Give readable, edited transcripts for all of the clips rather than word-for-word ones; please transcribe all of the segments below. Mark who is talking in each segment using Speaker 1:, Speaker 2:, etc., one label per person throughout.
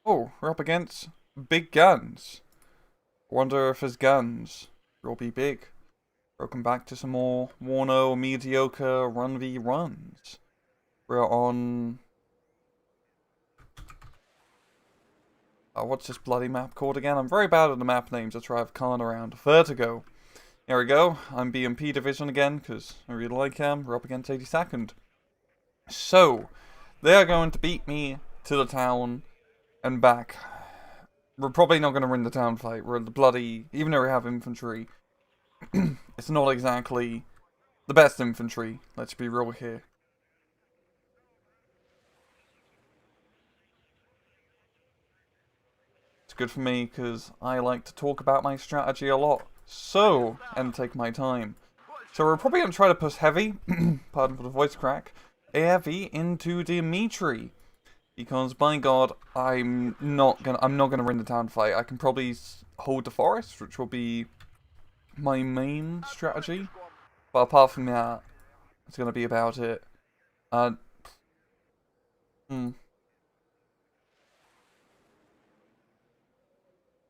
Speaker 1: Oh, we're up against big guns. Wonder if his guns will be big. Welcome back to some more WARNO mediocre run v runs. We're on... what's this bloody map called again? I'm very bad at the map names. That's why I've gone around. Vertigo. There we go. I'm BMP Division again, because I really like him. We're up against 82nd. So, they're going to beat me to the town and back. We're probably not going to win the town fight. We're the bloody... Even though we have infantry, it's not exactly the best infantry. Let's be real here. It's good for me because I like to talk about my strategy a lot. So, and take my time. So we're probably going to try to push heavy, pardon for the voice crack, heavy into Dimitri. Because by God, I'm not gonna win the town fight. I can probably hold the forest, which will be my main strategy. But apart from that, it's gonna be about it. Not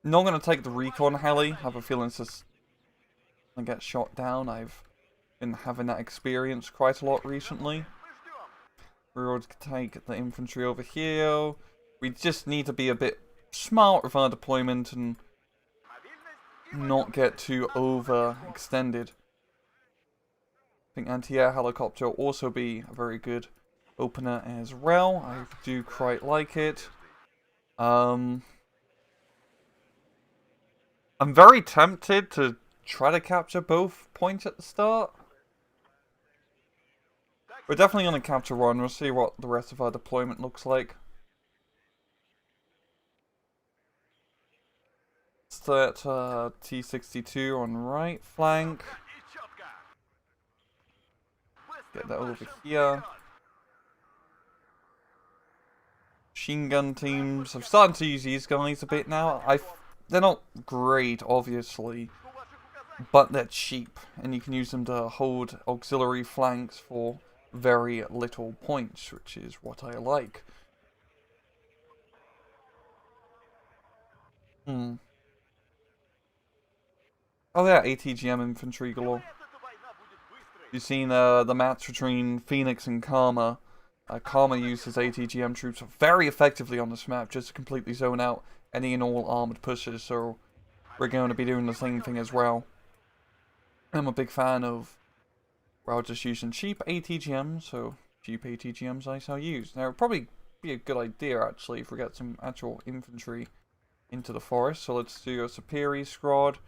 Speaker 1: gonna take the recon heli. I have a feeling it's just gonna get shot down. I've been having that experience quite a lot recently. We're going to take the infantry over here. We just need to be a bit smart with our deployment and not get too overextended. I think anti-air helicopter will also be a very good opener as well. I do quite like it. I'm very tempted to try to capture both points at the start. We're definitely going to capture one. We'll see what the rest of our deployment looks like. Start T-62 on right flank. Get that over here. Machine gun teams. I'm starting to use these guys a bit now. They're not great, obviously, but they're cheap, and you can use them to hold auxiliary flanks for very little points, which is what I like. Oh yeah, ATGM infantry galore. You've seen the match between Phoenix and Karma. Karma uses ATGM troops very effectively on this map, just to completely zone out any and all armored pushes, so we're going to be doing the same thing as well. I'm a big fan of, well, just using cheap ATGMs, so cheap ATGMs I shall use. Now, it'd probably be a good idea, actually, if we get some actual infantry into the forest. So let's do a Superi squad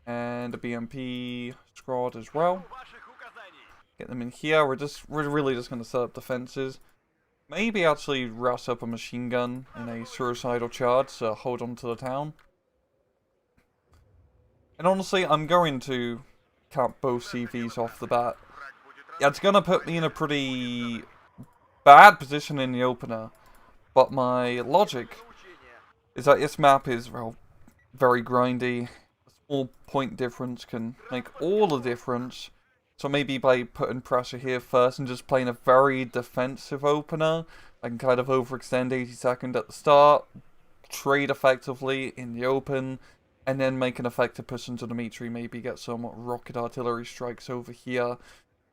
Speaker 1: and a BMP squad as well. Get them in here. We're really just going to set up defenses. Maybe actually rush up a machine gun in a suicidal charge to hold on to the town. And honestly, I'm going to cap both CVs off the bat. Yeah, it's going to put me in a pretty bad position in the opener, but my logic is that this map is, well, very grindy. A small point difference can make all the difference, so maybe by putting pressure here first and just playing a very defensive opener, I can kind of overextend 82nd at the start, trade effectively in the open, and then make an effective push into Dimitri, maybe get some rocket artillery strikes over here,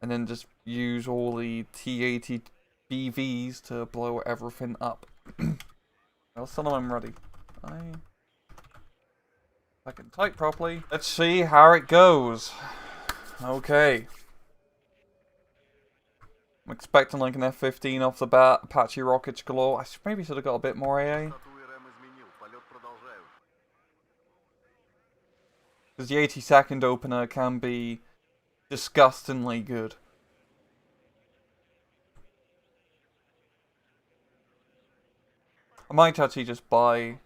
Speaker 1: and then just use all the T-80 BVs to blow everything up. Well, some of them ready. I can type properly. Let's see how it goes. Okay. I'm expecting like an F-15 off the bat. Apache rockets galore. I maybe should have got a bit more AA. Because the 82nd opener can be disgustingly good. I might actually just buy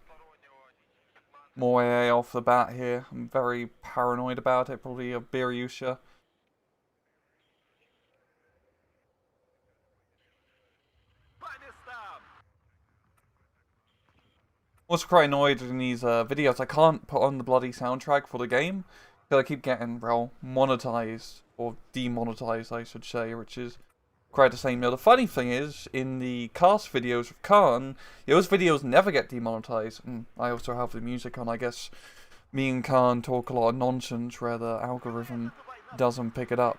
Speaker 1: more AA off the bat here. I'm very paranoid about it. Probably a Biryusha. Also quite annoyed in these videos. I can't put on the bloody soundtrack for the game because I keep getting, well, monetized or demonetized, I should say, which is quite the same. Now, the funny thing is, in the cast videos of Khan, those videos never get demonetized. And I also have the music on. I guess me and Khan talk a lot of nonsense where the algorithm doesn't pick it up.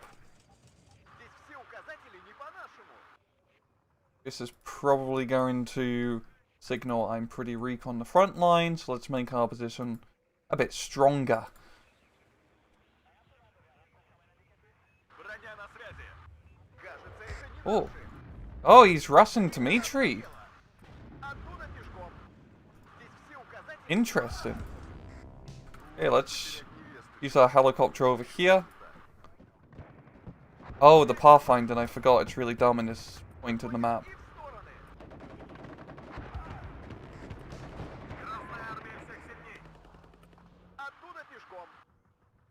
Speaker 1: This is probably going to signal I'm pretty weak on the front line, so let's make our position a bit stronger. Oh. Oh, he's rushing Dmitri. Interesting. Okay, let's use our helicopter over here. Oh, the Pathfinder, I forgot. It's really dumb in this point in the map.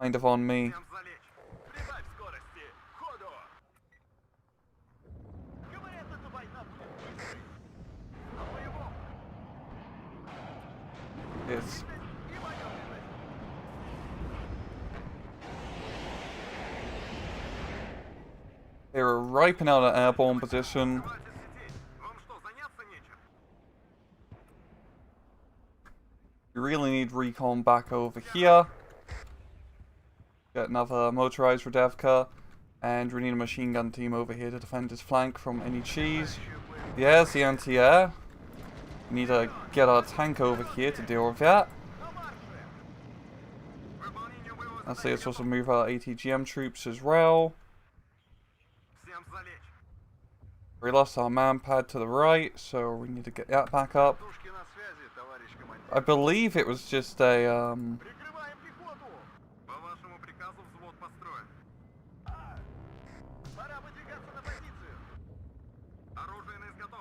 Speaker 1: Kind of on me. Yes. They were ripening out an airborne position. We really need recon back over here. Get another motorized Radevka. And we need a machine gun team over here to defend his flank from any cheese. There's the anti-air. We need to get our tank over here to deal with that. Let's see, let's also move our ATGM troops as well. We lost our manpad to the right, so we need to get that back up. I believe it was just a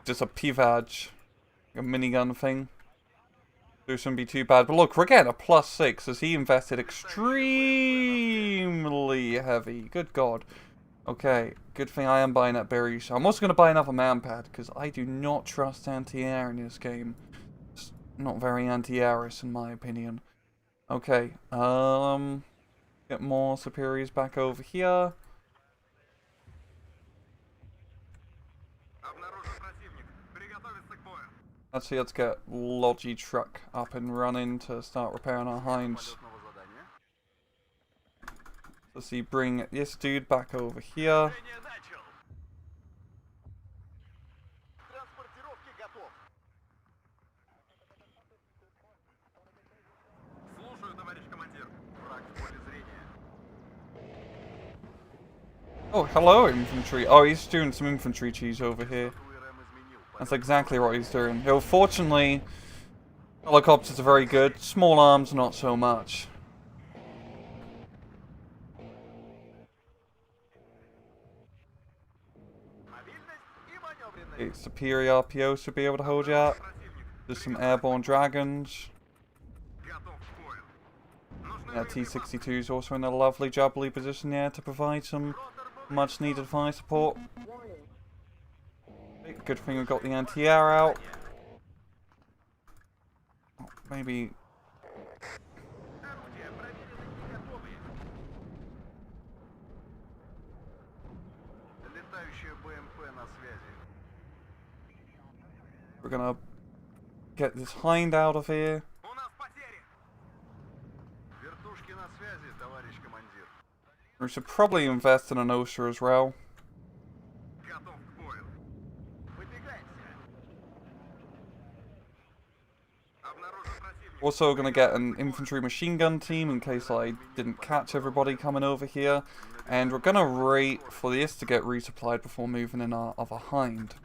Speaker 1: just a PVAG, a minigun thing. This shouldn't be too bad. But look, we're getting a +6 as he invested extremely heavy. Good God. Okay, good thing I am buying that berry. So I'm also going to buy another manpad because I do not trust anti-air in this game. It's not very anti-airist in my opinion. Okay, get more superiors back over here. Actually, let's get Logi Truck up and running to start repairing our hinds. Let's see, bring this dude back over here. Oh, hello, infantry. Oh, he's doing some infantry cheese over here. That's exactly what he's doing. Though, fortunately, helicopters are very good. Small arms, not so much. Okay, superior RPO should be able to hold you up. There's some airborne dragons. Yeah, T-62 is also in a lovely jubbly position there to provide some much needed fire support. Good thing we've got the anti-air out. Oh, maybe. We're gonna get this hind out of here. We should probably invest in an OSHA as well. Also gonna get an infantry machine gun team in case I didn't catch everybody coming over here. And we're gonna wait for this to get resupplied before moving in our other hind.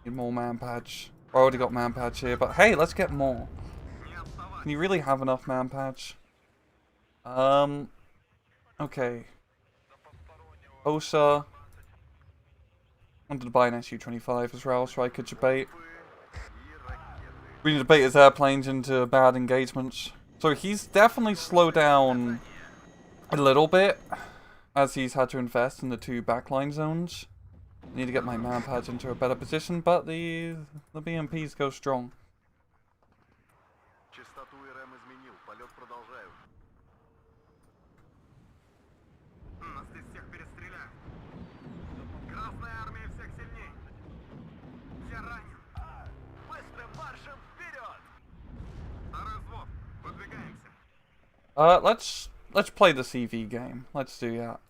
Speaker 1: Need more manpatch. I already got manpatch here, but hey, let's get more. Can you really have enough manpatch? Okay. OSA. Wanted to buy an SU-25 as well, so I could debate. We need to bait his airplanes into bad engagements. So he's definitely slowed down a little bit, as he's had to invest in the 2 backline zones. I need to get my manpads into a better position, but the BMPs go strong. Let's play the CV game. Let's do that.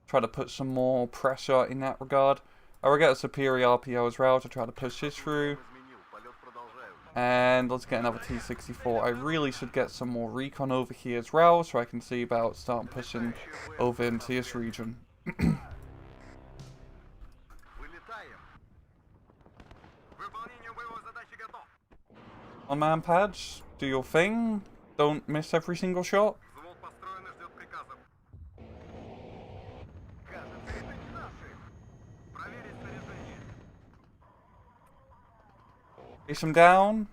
Speaker 1: Try to put some more pressure in that regard. I will get a superior RPO as well to try to push this through. And let's get another T-64. I really should get some more recon over here as well, so I can see about starting pushing over into this region. One-man pads, do your thing. Don't miss every single shot. Chase him down.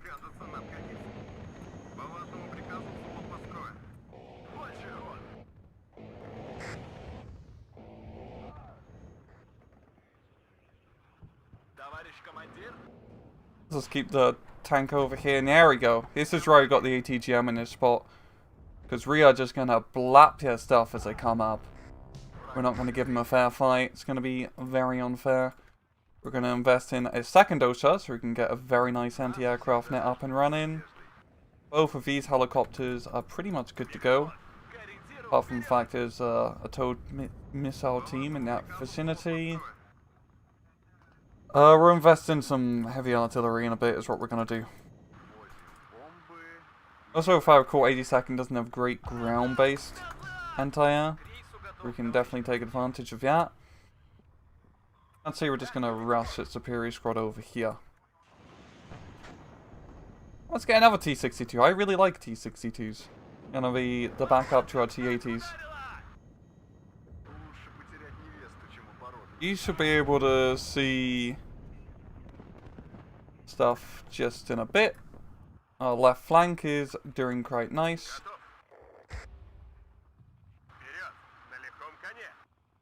Speaker 1: Let's keep the tank over here. And there we go. This is where I got the ATGM in this spot. Because we are just going to blap their stuff as they come up. We're not going to give them a fair fight. It's going to be very unfair. We're going to invest in a second OSHA so we can get a very nice anti-aircraft net up and running. Both of these helicopters are pretty much good to go. Apart from the fact there's a towed missile team in that vicinity. We're investing some heavy artillery in a bit is what we're going to do. Also, if I recall, 82nd doesn't have great ground-based anti-air. We can definitely take advantage of that. I'd say we're just going to rush at Superior Squad over here. Let's get another T-62. I really like T-62s. Gonna be the backup to our T-80s. You should be able to see stuff just in a bit. Our left flank is doing quite nice.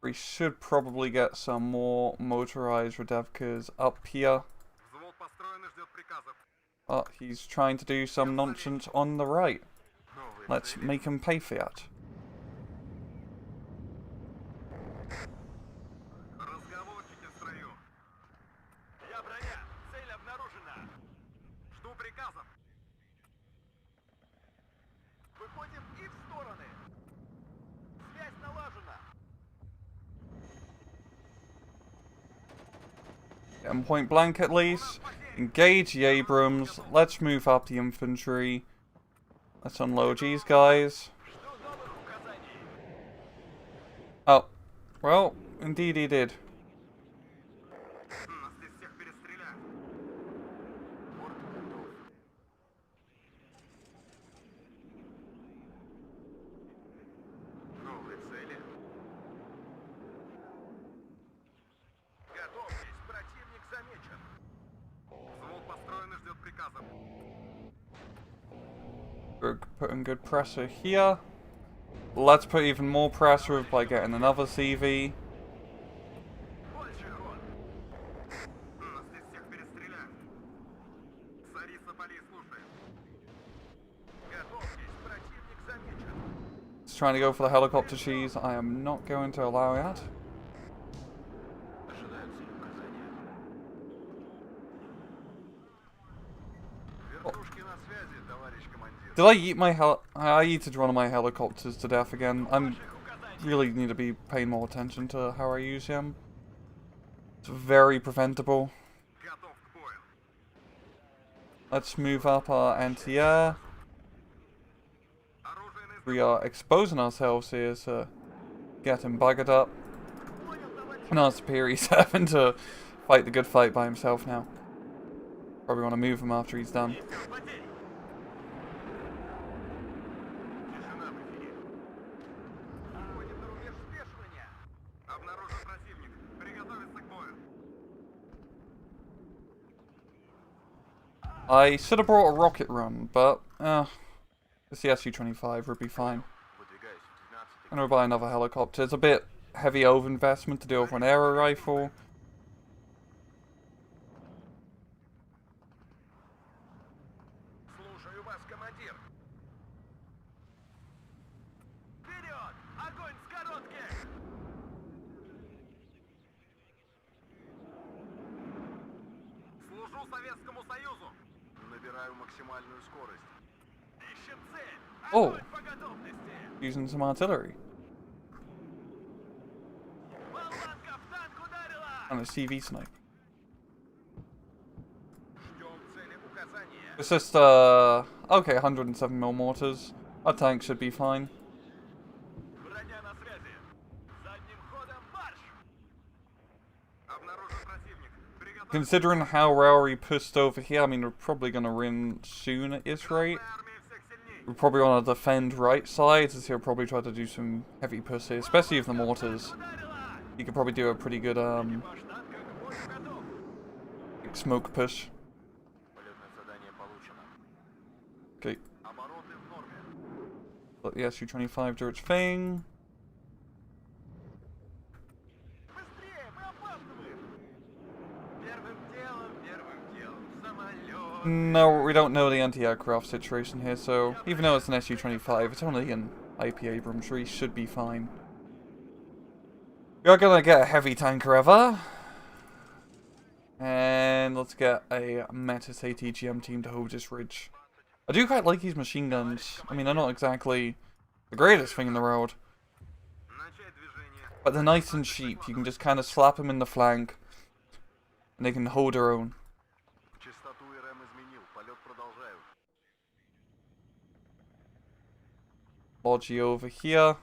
Speaker 1: We should probably get some more motorized Radevkas up here. Oh, he's trying to do some nonsense on the right. Let's make him pay for that. Get him point blank at least. Engage the Abrams. Let's move up the infantry. Let's unload these guys. Oh. Well, indeed he did. We're putting good pressure here. Let's put even more pressure by getting another CV. He's trying to go for the helicopter cheese. I am not going to allow that. Did I eat my I eated one of my helicopters to death again. I'm really need to be paying more attention to how I use him. It's very preventable. Let's move up our anti-air. We are exposing ourselves here to get him buggered up. And our superior's having to fight the good fight by himself now. Probably want to move him after he's done. I should have brought a rocket run, but it's the Su-25 would be fine. I'm gonna buy another helicopter. It's a bit heavy over investment to do over an aero rifle. Oh, using some artillery. And a CV snipe. It's just, okay, 107mm mortars. Our tank should be fine. Considering how well we pushed over here, I mean, we're probably going to win soon at this rate. We probably want to defend right side, as he'll probably try to do some heavy push here, especially with the mortars. You could probably do a pretty good, smoke push. Okay. Let the Su-25 do its thing. No, we don't know the anti-aircraft situation here, so even though it's an Su-25, it's only an IP Abrams, so he should be fine. We are gonna get a heavy tanker ever. And let's get a Metis ATGM team to hold this ridge. I do quite like these machine guns. I mean, they're not exactly the greatest thing in the world, but they're nice and cheap. You can just kind of slap them in the flank, and they can hold their own. Logi over here.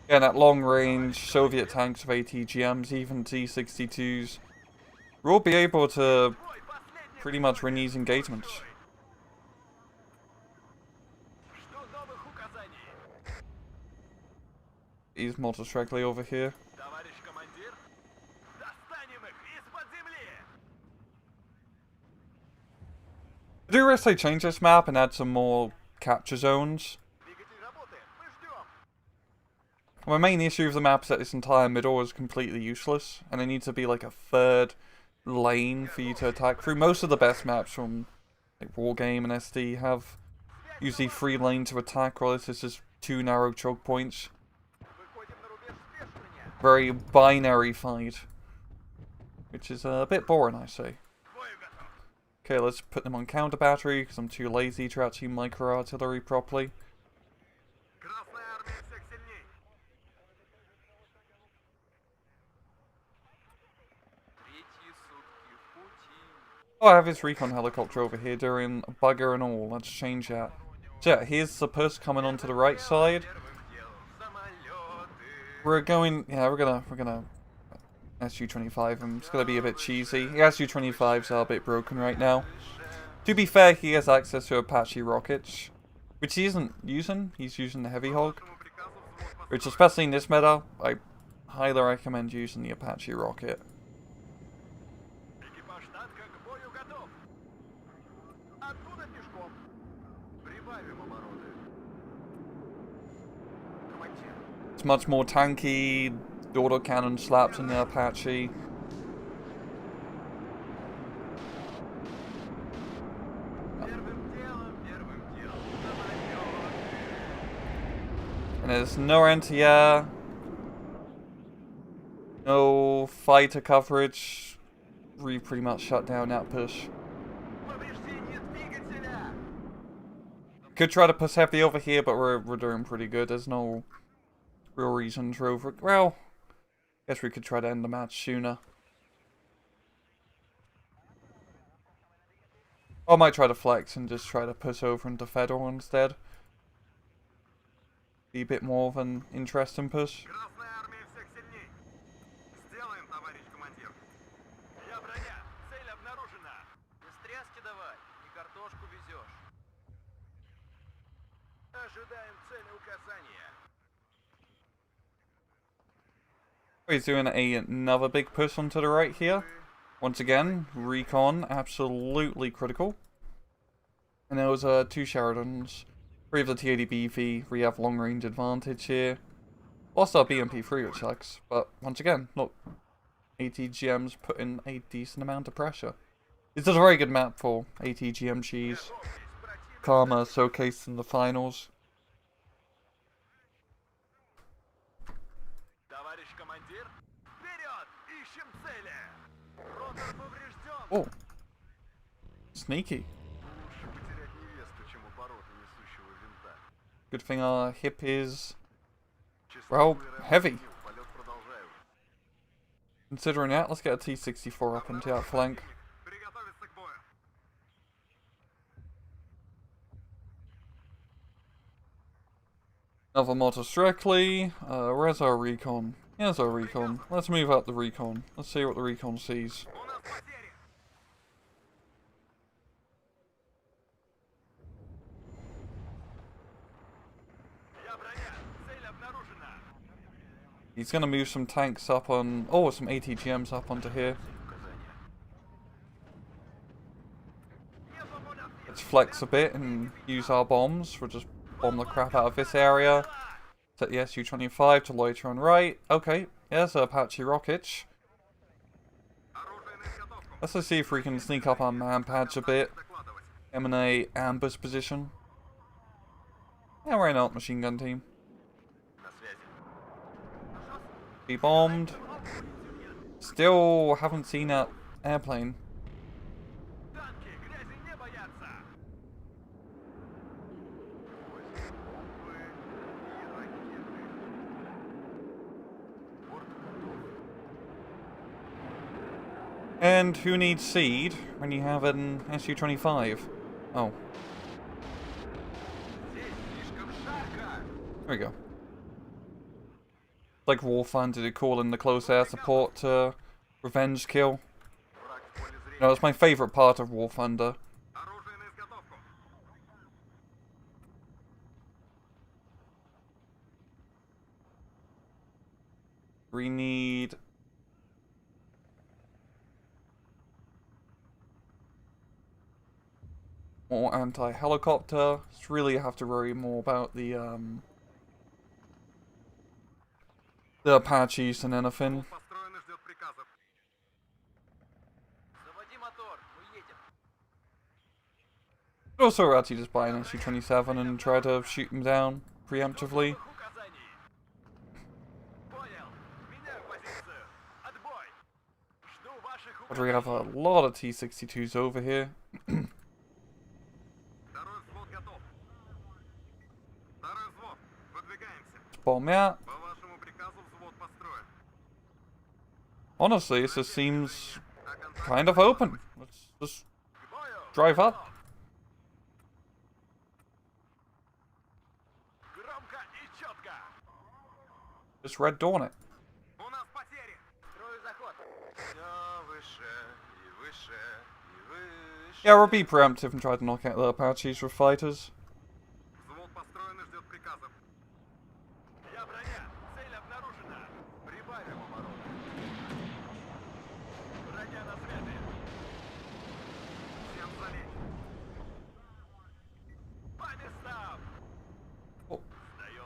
Speaker 1: Again, at long range, Soviet tanks with ATGMs, even T-62s, we'll be able to pretty much win these engagements. These mortars directly over here. I do wish they change this map and add some more capture zones. My main issue with the map is that this entire middle is completely useless, and there needs to be like a third lane for you to attack through. Most of the best maps from like Wargame and SD have usually 3 lanes to attack, while this is just 2 narrow choke points. Very binary fight, which is a bit boring, I say. Okay, let's put them on counter battery because I'm too lazy to actually micro artillery properly. Oh, I have this recon helicopter over here doing bugger and all. Let's change that. So yeah, here's the push coming onto the right side. We're gonna Su-25 him. It's gonna be a bit cheesy. The Su-25s are a bit broken right now. To be fair, he has access to Apache rockets, which he isn't using. He's using the Heavy Hog, which, especially in this meta, I highly recommend using the Apache rocket. It's much more tanky. The autocannon slaps in the Apache. And there's no anti-air. No fighter coverage. We pretty much shut down that push. Could try to push heavy over here, but we're doing pretty good. There's no real reason to over. Well, guess we could try to end the match sooner. I might try to flex and just try to push over into Federal instead. Be a bit more of an interesting push. He's doing another big push onto the right here. Once again, recon, absolutely critical. And there was 2 Sheridans. 3 of the T-80BV, we have long range advantage here. Lost our BMP3, which sucks. But once again, look, ATGMs putting a decent amount of pressure. This is a very good map for ATGM cheese. Karma showcased in the finals. Oh, sneaky. Good thing our hip is, well, heavy. Considering that, let's get a T-64 up into that flank. Another mortar directly. Where's our recon? Here's our recon. Let's move out the recon. Let's see what the recon sees. He's gonna move some tanks up on... oh, some ATGMs up onto here. Let's flex a bit and use our bombs. We'll just bomb the crap out of this area. Set the Su-25 to loiter on right. Okay, there's a Apache rocket. Let's just see if we can sneak up our man patch a bit. M&A ambush position. Yeah, why not, machine gun team? Be bombed. Still haven't seen that airplane. And who needs seed when you have an Su-25? Oh. There we go. Like War Thunder did call in the close air support to revenge kill. You know, it's my favourite part of War Thunder. We need... more anti-helicopter. Just really have to worry more about the Apaches than anything. Could also actually just buy an Su-27 and try to shoot them down preemptively. But we have a lot of T-62s over here. Bomb out. Honestly, this just seems kind of open. Let's just drive up. Just red dawn it. Yeah, we'll be preemptive and try to knock out the Apaches with fighters.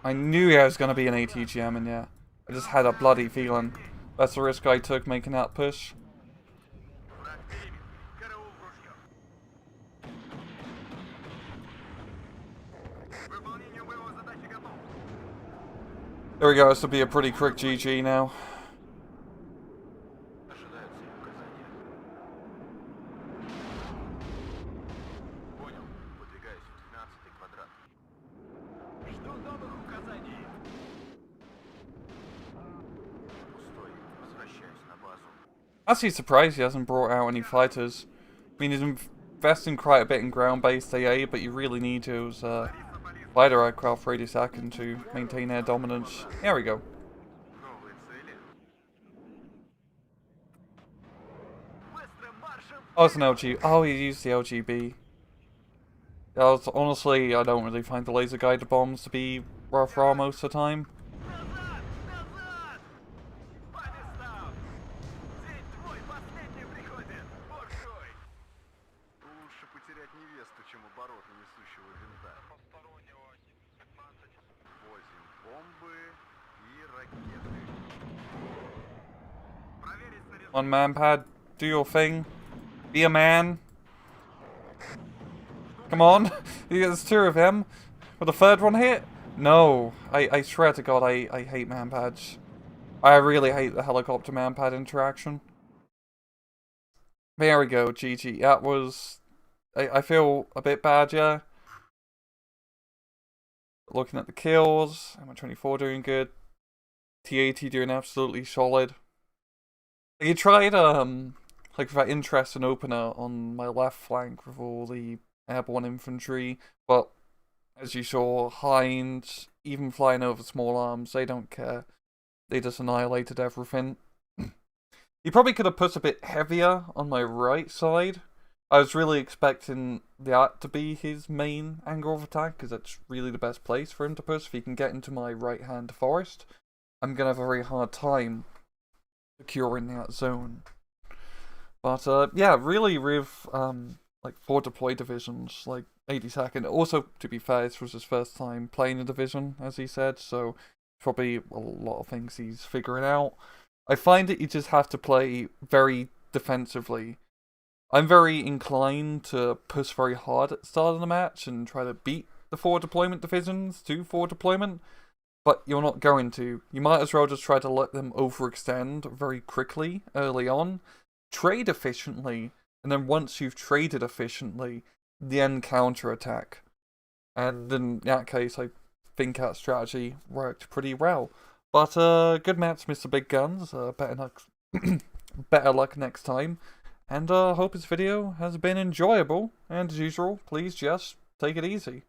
Speaker 1: I knew there was going to be an ATGM in there. I just had a bloody feeling. That's the risk I took making that push. There we go, this will be a pretty quick GG now. Actually surprised he hasn't brought out any fighters. I mean, he's investing quite a bit in ground-based AA, but you really need to use fighter aircraft radio second to maintain air dominance. There we go. Oh, it's an LG. Oh, he used the LGB. Yeah, honestly, I don't really find the laser guided bombs to be worthwhile most of the time. On man-pad, do your thing. Be a man. Come on. There's two of them. Will the third one hit? No. I swear to God, I hate man-pads. I really hate the helicopter man-pad interaction. There we go, GG. That was... I feel a bit bad, yeah. Looking at the kills, M24 doing good. T80 doing absolutely solid. You tried, like that interesting opener on my left flank with all the airborne infantry, but as you saw, Hind, even flying over small arms, they don't care. They just annihilated everything. He probably could have put a bit heavier on my right side. I was really expecting that to be his main angle of attack, because that's really the best place for him to push. If he can get into my right-hand forest, I'm going to have a very hard time securing that zone. But, yeah, really with, like, 4 deploy divisions, like, 82nd. Also, to be fair, this was his first time playing a division, as he said, so probably a lot of things he's figuring out. I find that you just have to play very defensively. I'm very inclined to push very hard at the start of the match and try to beat the 4 deployment divisions to 4 deployment, but you're not going to. You might as well just try to let them overextend very quickly early on, trade efficiently, and then once you've traded efficiently, then counterattack. And in that case, I think that strategy worked pretty well. But good match, Mr. Big Guns. Better luck next time. And hope this video has been enjoyable. And as usual, please just take it easy.